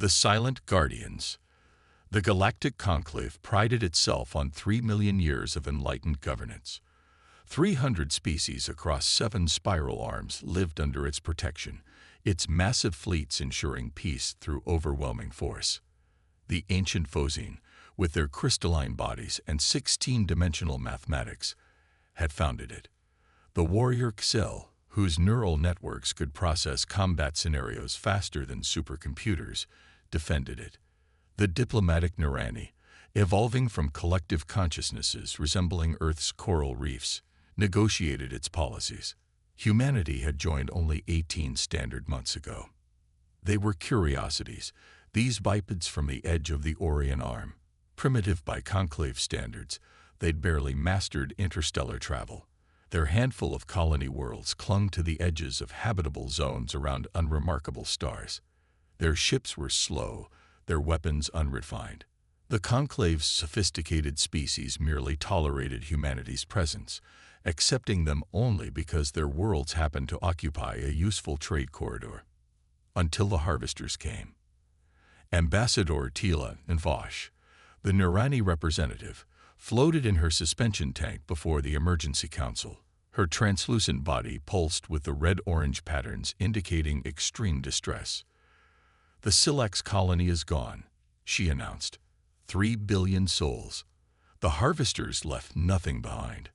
The Silent Guardians. The Galactic Conclave prided itself on 3 million years of enlightened governance. 300 species across 7 spiral arms lived under its protection, its massive fleets ensuring peace through overwhelming force. The ancient Phosine, with their crystalline bodies and 16-dimensional mathematics, had founded it. The warrior Xel, whose neural networks could process combat scenarios faster than supercomputers, defended it. The diplomatic Nirani, evolving from collective consciousnesses resembling Earth's coral reefs, negotiated its policies. Humanity had joined only 18 standard months ago. They were curiosities, these bipeds from the edge of the Orion Arm. Primitive by conclave standards, they'd barely mastered interstellar travel. Their handful of colony worlds clung to the edges of habitable zones around unremarkable stars. Their ships were slow, their weapons unrefined. The conclave's sophisticated species merely tolerated humanity's presence, accepting them only because their worlds happened to occupy a useful trade corridor. Until the harvesters came. Ambassador Tila Nvosh, the Nirani representative, floated in her suspension tank before the emergency council. Her translucent body pulsed with the red-orange patterns indicating extreme distress. "The Silex colony is gone," she announced. 3 billion souls. The harvesters left nothing behind.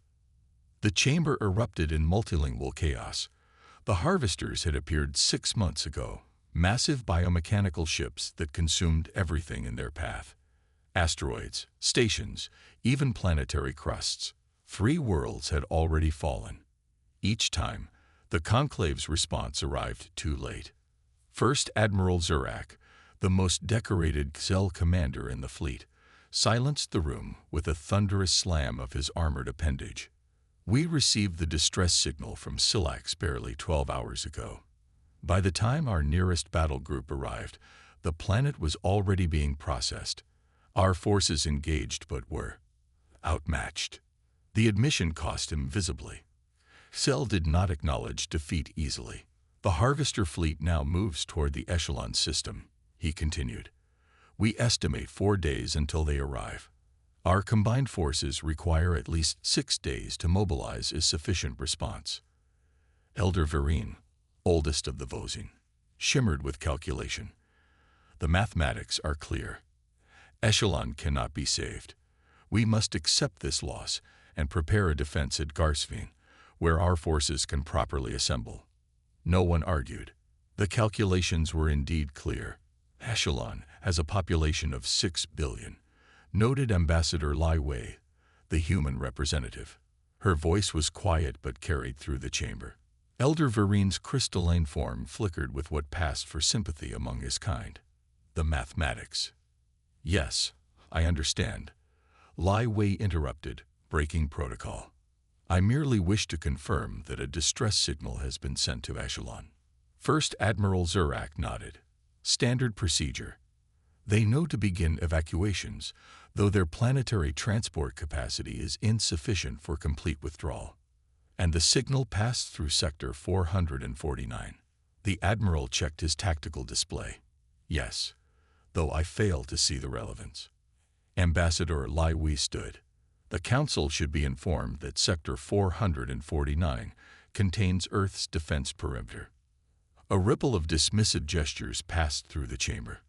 The chamber erupted in multilingual chaos. The harvesters had appeared 6 months ago, massive biomechanical ships that consumed everything in their path. Asteroids, stations, even planetary crusts. 3 worlds had already fallen. Each time, the Conclave's response arrived too late. First Admiral Zurak, the most decorated Xel commander in the fleet, silenced the room with a thunderous slam of his armored appendage. "We received the distress signal from Silex barely 12 hours ago. By the time our nearest battle group arrived, the planet was already being processed. Our forces engaged but were outmatched." The admission cost him visibly. Xel did not acknowledge defeat easily. "The harvester fleet now moves toward the echelon system," he continued. "We estimate 4 days until they arrive. Our combined forces require at least 6 days to mobilize a sufficient response." Elder Vereen, oldest of the Vosine, shimmered with calculation. "The mathematics are clear. Echelon cannot be saved. We must accept this loss and prepare a defense at Garsveen, where our forces can properly assemble." No one argued. The calculations were indeed clear. Echelon has a population of 6 billion, noted Ambassador Lai Wei, the human representative. Her voice was quiet but carried through the chamber. Elder Vereen's crystalline form flickered with what passed for sympathy among his kind. "The mathematics." "Yes, I understand," Lai Wei interrupted, breaking protocol. "I merely wish to confirm that a distress signal has been sent to Echelon." First Admiral Zurak nodded. "Standard procedure. They know to begin evacuations, though their planetary transport capacity is insufficient for complete withdrawal." And the signal passed through Sector 449. The Admiral checked his tactical display. "Yes, though I fail to see the relevance." Ambassador Lai Wei stood. "The Council should be informed that Sector 449 contains Earth's defense perimeter." A ripple of dismissive gestures passed through the chamber.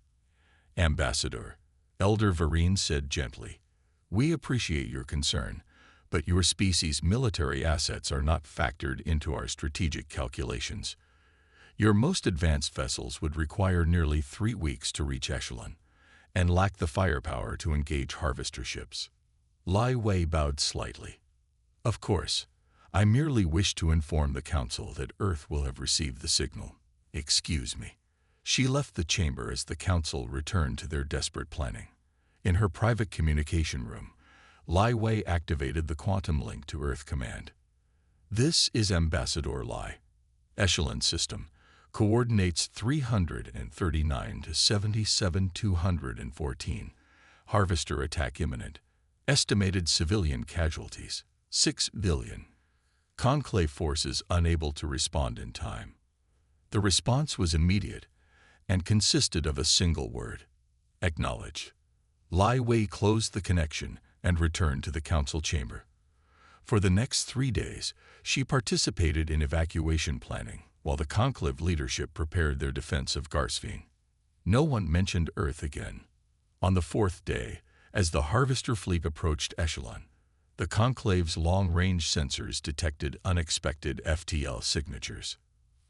"Ambassador," Elder Vereen said gently, "we appreciate your concern, but your species' military assets are not factored into our strategic calculations. Your most advanced vessels would require nearly 3 weeks to reach Echelon, and lack the firepower to engage harvester ships." Lai Wei bowed slightly. "Of course, I merely wish to inform the Council that Earth will have received the signal. Excuse me." She left the chamber as the Council returned to their desperate planning. In her private communication room, Lai Wei activated the quantum link to Earth Command. "This is Ambassador Lai. Echelon system. Coordinates 339 to 77,214. Harvester attack imminent. Estimated civilian casualties, 6 billion. Conclave forces unable to respond in time." The response was immediate. and consisted of a single word: acknowledge. Lai Wei closed the connection and returned to the council chamber. For the next 3 days, she participated in evacuation planning, while the conclave leadership prepared their defense of Garsveen. No one mentioned Earth again. On the 4th day, as the harvester fleet approached Echelon, the conclave's long-range sensors detected unexpected FTL signatures.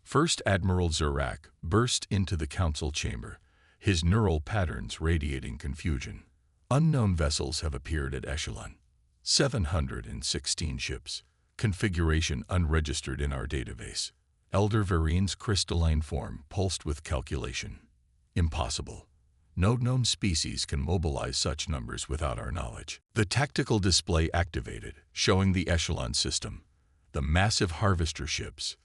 First Admiral Zurak burst into the council chamber, his neural patterns radiating confusion. Unknown vessels have appeared at Echelon. 716 ships. Configuration unregistered in our database. Elder Varine's crystalline form pulsed with calculation. Impossible. No known species can mobilize such numbers without our knowledge. The tactical display activated, showing the Echelon system. The massive harvester ships,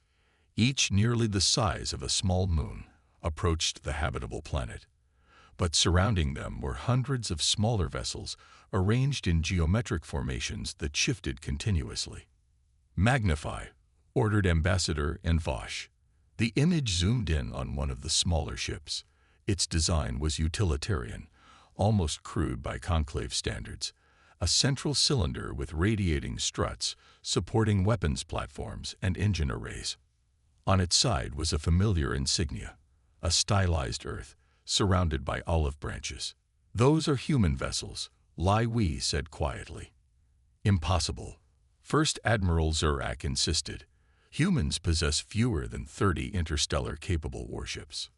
each nearly the size of a small moon, approached the habitable planet. But surrounding them were hundreds of smaller vessels arranged in geometric formations that shifted continuously. Magnify, ordered Ambassador and Vosh. The image zoomed in on one of the smaller ships. Its design was utilitarian, almost crude by conclave standards. A central cylinder with radiating struts supporting weapons platforms and engine arrays. On its side was a familiar insignia, a stylized Earth surrounded by olive branches. "Those are human vessels," Lai Wei said quietly. "Impossible," First Admiral Zurak insisted. "Humans possess fewer than 30 interstellar-capable warships."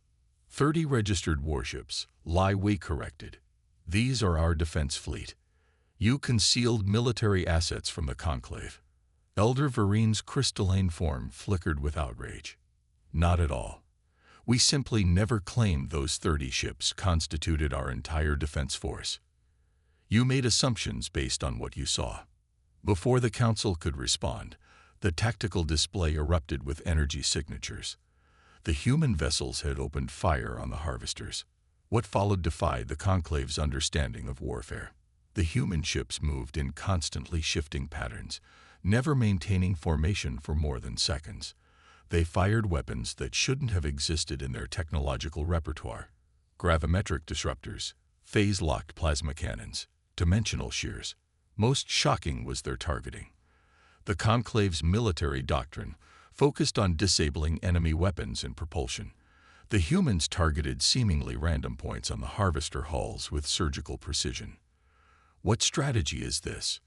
30 registered warships, Lai Wei corrected. "These are our defense fleet. You concealed military assets from the conclave." Elder Varine's crystalline form flickered with outrage. "Not at all. We simply never claimed those 30 ships constituted our entire defense force. You made assumptions based on what you saw." Before the council could respond, the tactical display erupted with energy signatures. The human vessels had opened fire on the harvesters. What followed defied the conclave's understanding of warfare. The human ships moved in constantly shifting patterns, never maintaining formation for more than seconds. They fired weapons that shouldn't have existed in their technological repertoire. Gravimetric disruptors, phase-locked plasma cannons, dimensional shears. Most shocking was their targeting. The conclave's military doctrine focused on disabling enemy weapons and propulsion. The humans targeted seemingly random points on the harvester hulls with surgical precision. "What strategy is this?"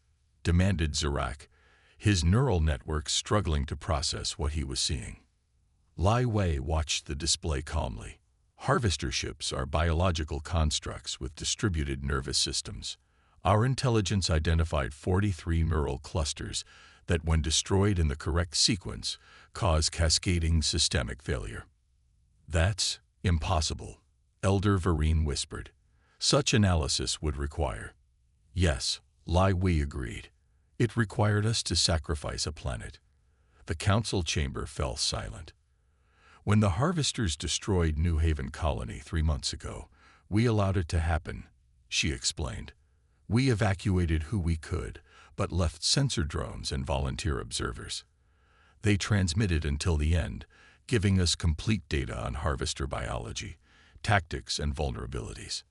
demanded Zurak, his neural network struggling to process what he was seeing. Lai Wei watched the display calmly. "Harvester ships are biological constructs with distributed nervous systems. Our intelligence identified 43 neural clusters that, when destroyed in the correct sequence, cause cascading systemic failure." "That's impossible," Elder Varine whispered. "Such analysis would require—" "Yes," Lai Wei agreed. "It required us to sacrifice a planet." The council chamber fell silent. "When the harvesters destroyed New Haven Colony 3 months ago, we allowed it to happen," she explained. "We evacuated who we could, but left sensor drones and volunteer observers. They transmitted until the end, giving us complete data on harvester biology, tactics, and vulnerabilities.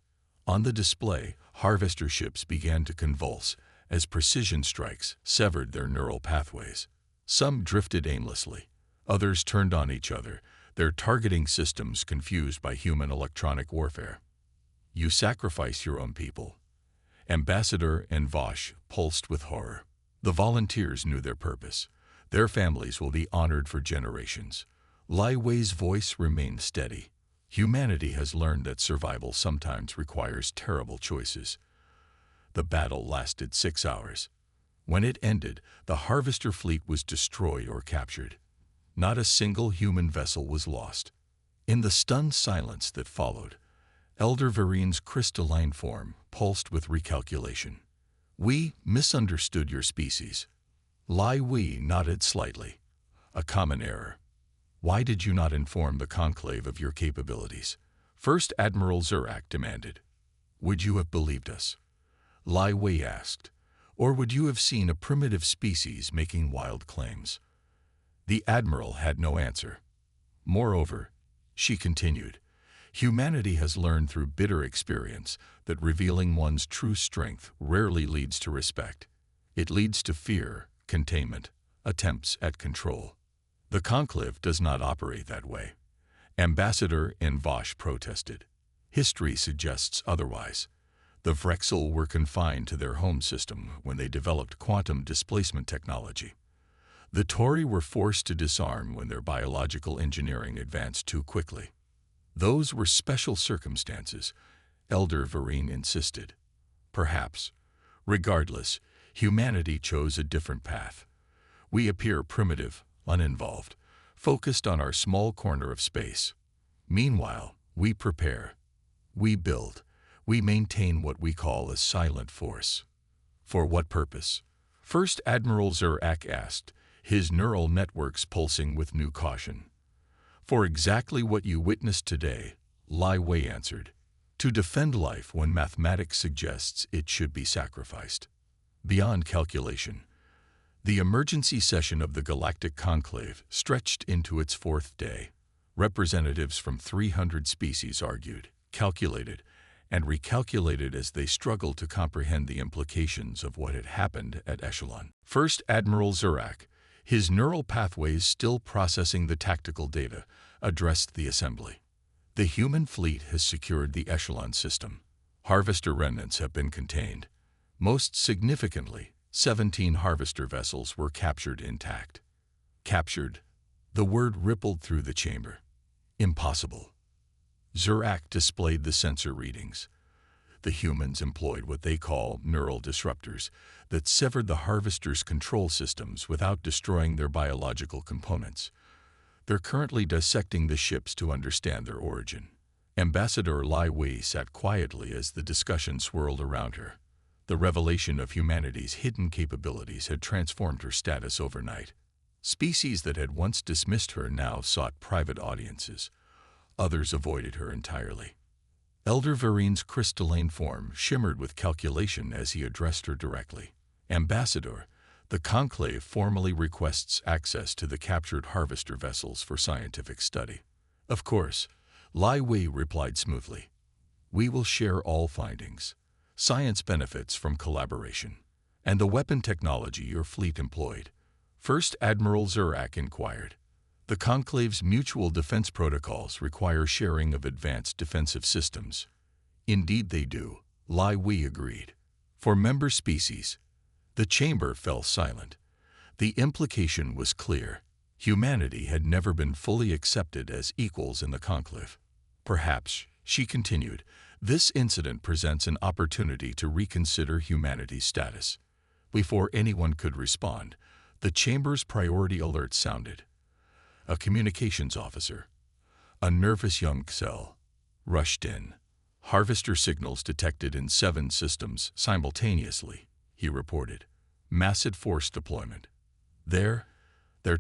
On the display, harvester ships began to convulse as precision strikes severed their neural pathways. Some drifted aimlessly, others turned on each other, their targeting systems confused by human electronic warfare. "You sacrifice your own people." Ambassador and Vosh pulsed with horror. The volunteers knew their purpose. Their families will be honored for generations. Lai Wei's voice remained steady. "Humanity has learned that survival sometimes requires terrible choices." The battle lasted 6 hours. When it ended, the harvester fleet was destroyed or captured. Not a single human vessel was lost. In the stunned silence that followed, Elder Varine's crystalline form pulsed with recalculation. "We misunderstood your species." Lai Wei nodded slightly. "A common error. Why did you not inform the conclave of your capabilities?" First Admiral Zurak demanded. "Would you have believed us?" Lai Wei asked. "Or would you have seen a primitive species making wild claims?" The Admiral had no answer. "Moreover," she continued, Humanity has learned through bitter experience that revealing one's true strength rarely leads to respect. It leads to fear, containment, attempts at control. The conclave does not operate that way. Ambassador in Vosh protested. History suggests otherwise. The Vrexel were confined to their home system when they developed quantum displacement technology. The Tory were forced to disarm when their biological engineering advanced too quickly. Those were special circumstances, Elder Vereen insisted. Perhaps. Regardless, humanity chose a different path. We appear primitive, uninvolved, focused on our small corner of space. Meanwhile, we prepare. We build. We maintain what we call a silent force. For what purpose? First Admiral Zurak asked, his neural networks pulsing with new caution. For exactly what you witnessed today, Lai Wei answered. To defend life when mathematics suggests it should be sacrificed. Beyond calculation. The emergency session of the Galactic Conclave stretched into its fourth day. Representatives from 300 species argued, calculated, and recalculated as they struggled to comprehend the implications of what had happened at Echelon. First Admiral Zurak, his neural pathways still processing the tactical data, addressed the assembly. The human fleet has secured the Echelon system. Harvester remnants have been contained. Most significantly, 17 harvester vessels were captured intact. Captured. The word rippled through the chamber. Impossible. Zurak displayed the sensor readings. The humans employed what they call neural disruptors that severed the harvesters' control systems without destroying their biological components. They're currently dissecting the ships to understand their origin. Ambassador Lai Wei sat quietly as the discussion swirled around her. The revelation of humanity's hidden capabilities had transformed her status overnight. Species that had once dismissed her now sought private audiences. Others avoided her entirely. Elder Vereen's crystalline form shimmered with calculation as he addressed her directly. Ambassador, the Conclave formally requests access to the captured harvester vessels for scientific study. Of course, Lai Wei replied smoothly. We will share all findings. Science benefits from collaboration. And the weapon technology your fleet employed. First Admiral Zurak inquired. The Conclave's mutual defense protocols require sharing of advanced defensive systems. Indeed they do, Lai Wei agreed. For member species, the chamber fell silent. The implication was clear. Humanity had never been fully accepted as equals in the Conclave. Perhaps, she continued, this incident presents an opportunity to reconsider humanity's status. Before anyone could respond, the chamber's priority alert sounded. A communications officer, a nervous young cell, rushed in. Harvester signals detected in 7 systems simultaneously, he reported. Massive force deployment. They're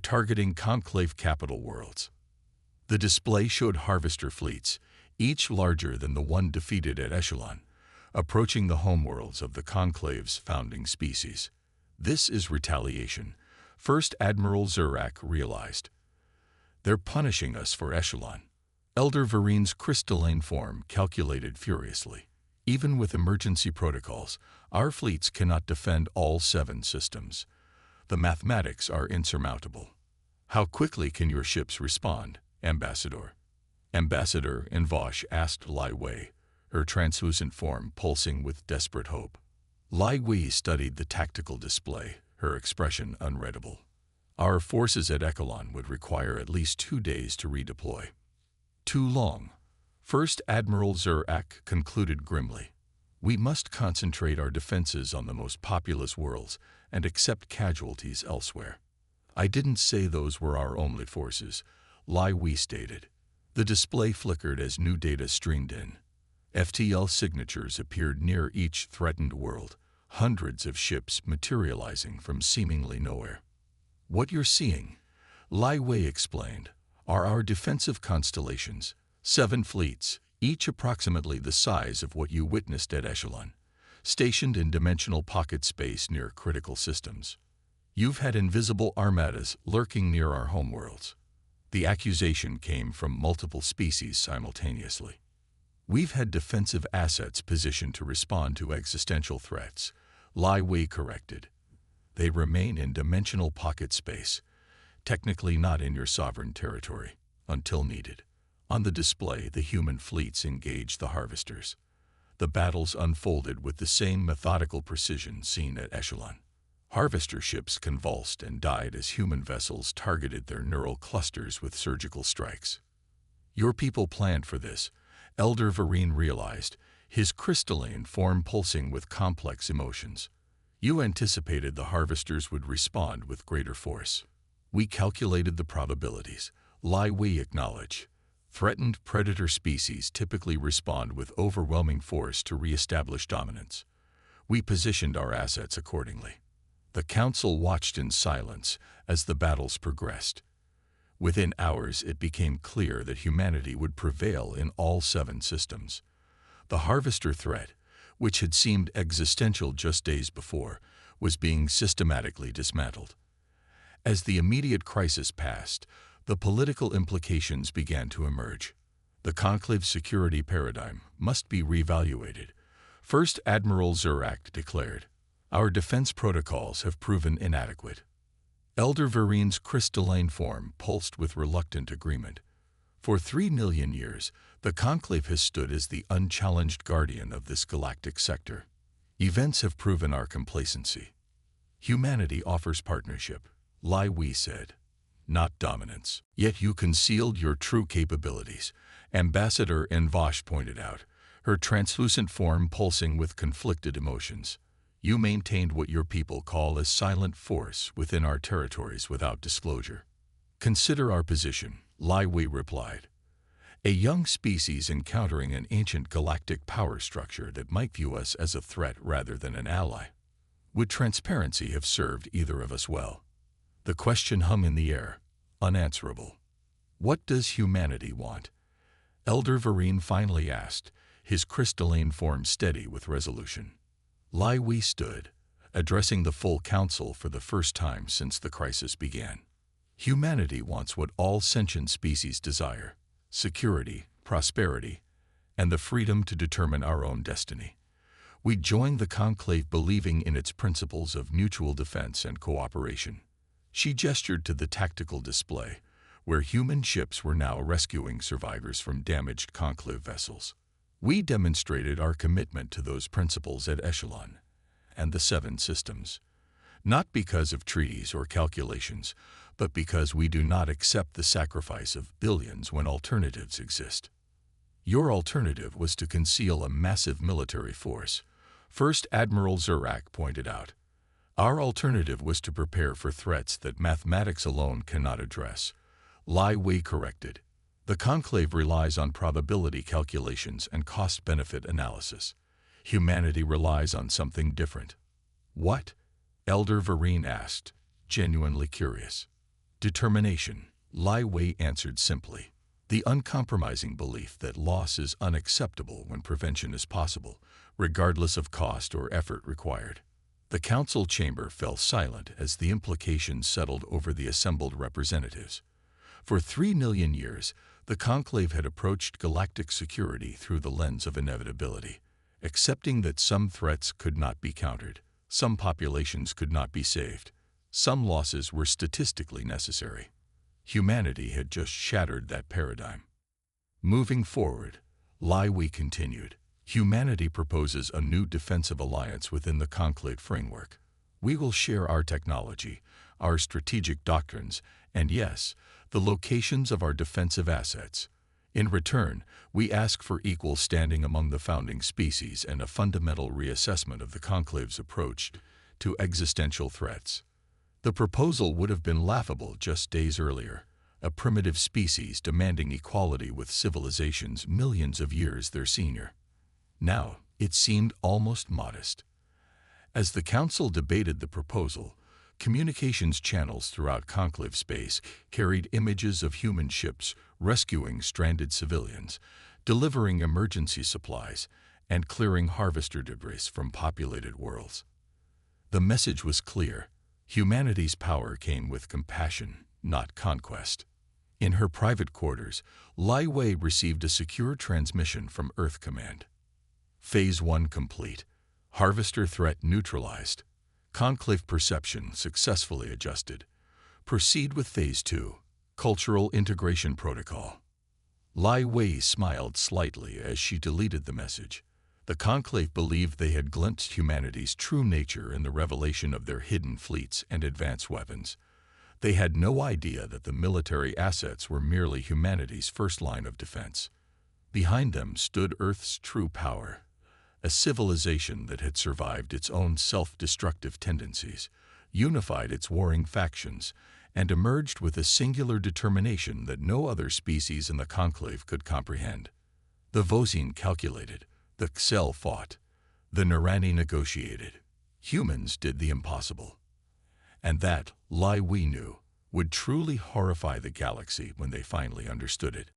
targeting Conclave capital worlds. The display showed harvester fleets, each larger than the one defeated at Echelon, approaching the homeworlds of the Conclave's founding species. This is retaliation, First Admiral Zurak realized. They're punishing us for Echelon. Elder Vereen's crystalline form calculated furiously. Even with emergency protocols, our fleets cannot defend all 7 systems. The mathematics are insurmountable. How quickly can your ships respond, Ambassador? Ambassador in Vosh asked Lai Wei, her translucent form pulsing with desperate hope. Lai Wei studied the tactical display, her expression unreadable. Our forces at Echelon would require at least 2 days to redeploy. Too long. First Admiral Zurak concluded grimly. We must concentrate our defenses on the most populous worlds and accept casualties elsewhere. I didn't say those were our only forces, Lai Wei stated. The display flickered as new data streamed in. FTL signatures appeared near each threatened world, hundreds of ships materializing from seemingly nowhere. What you're seeing, Lai Wei explained, are our defensive constellations, 7 fleets, each approximately the size of what you witnessed at Echelon, stationed in dimensional pocket space near critical systems. You've had invisible armadas lurking near our homeworlds. The accusation came from multiple species simultaneously. We've had defensive assets positioned to respond to existential threats. Lie we corrected. They remain in dimensional pocket space, technically not in your sovereign territory, until needed. On the display, the human fleets engaged the harvesters. The battles unfolded with the same methodical precision seen at Echelon. Harvester ships convulsed and died as human vessels targeted their neural clusters with surgical strikes. Your people planned for this, Elder Vereen realized, his crystalline form pulsing with complex emotions. You anticipated the harvesters would respond with greater force. We calculated the probabilities. Lie we acknowledge. Threatened predator species typically respond with overwhelming force to re-establish dominance. We positioned our assets accordingly. The Council watched in silence as the battles progressed. Within hours, it became clear that humanity would prevail in all 7 systems. The harvester threat, which had seemed existential just days before, was being systematically dismantled. As the immediate crisis passed, the political implications began to emerge. The Conclave's security paradigm must be reevaluated. First Admiral Zurak declared, "Our defense protocols have proven inadequate." Elder Vereen's crystalline form pulsed with reluctant agreement. For 3 million years, the Conclave has stood as the unchallenged guardian of this galactic sector. Events have proven our complacency. Humanity offers partnership, Lie we said, not dominance. Yet you concealed your true capabilities, Ambassador Envosh pointed out, her translucent form pulsing with conflicted emotions. You maintained what your people call a silent force within our territories without disclosure. Consider our position, Lie we replied. A young species encountering an ancient galactic power structure that might view us as a threat rather than an ally. Would transparency have served either of us well? The question hung in the air, unanswerable. What does humanity want? Elder Vereen finally asked, his crystalline form steady with resolution. Lie we stood, addressing the full council for the first time since the crisis began. Humanity wants what all sentient species desire: security, prosperity, and the freedom to determine our own destiny. We joined the Conclave believing in its principles of mutual defense and cooperation. She gestured to the tactical display, where human ships were now rescuing survivors from damaged Conclave vessels. We demonstrated our commitment to those principles at Echelon and the 7 systems, not because of treaties or calculations, but because we do not accept the sacrifice of billions when alternatives exist. Your alternative was to conceal a massive military force, First Admiral Zurak pointed out. Our alternative was to prepare for threats that mathematics alone cannot address. Lie we corrected. The Conclave relies on probability calculations and cost-benefit analysis. Humanity relies on something different. What? Elder Vereen asked, genuinely curious. Determination, Lie we answered simply. The uncompromising belief that loss is unacceptable when prevention is possible, regardless of cost or effort required. The council chamber fell silent as the implications settled over the assembled representatives. For 3 million years, the Conclave had approached galactic security through the lens of inevitability, accepting that some threats could not be countered, some populations could not be saved, some losses were statistically necessary. Humanity had just shattered that paradigm. Moving forward, Lie we continued. Humanity proposes a new defensive alliance within the Conclave framework. We will share our technology, our strategic doctrines, and yes, the locations of our defensive assets. In return, we ask for equal standing among the founding species and a fundamental reassessment of the Conclave's approach to existential threats. The proposal would have been laughable just days earlier, a primitive species demanding equality with civilizations millions of years their senior. Now, it seemed almost modest. As the Council debated the proposal, communications channels throughout Conclave space carried images of human ships rescuing stranded civilians, delivering emergency supplies, and clearing harvester debris from populated worlds. The message was clear. Humanity's power came with compassion, not conquest. In her private quarters, Lai Wei received a secure transmission from Earth Command. Phase 1 complete. Harvester threat neutralized. Conclave perception successfully adjusted. Proceed with Phase 2. Cultural Integration Protocol. Lai Wei smiled slightly as she deleted the message. The Conclave believed they had glimpsed humanity's true nature in the revelation of their hidden fleets and advanced weapons. They had no idea that the military assets were merely humanity's first line of defense. Behind them stood Earth's true power, a civilization that had survived its own self-destructive tendencies, unified its warring factions, and emerged with a singular determination that no other species in the Conclave could comprehend. The Vosine calculated, the Xel fought, the Narani negotiated. Humans did the impossible. And that, Lai Wei knew, would truly horrify the galaxy when they finally understood it.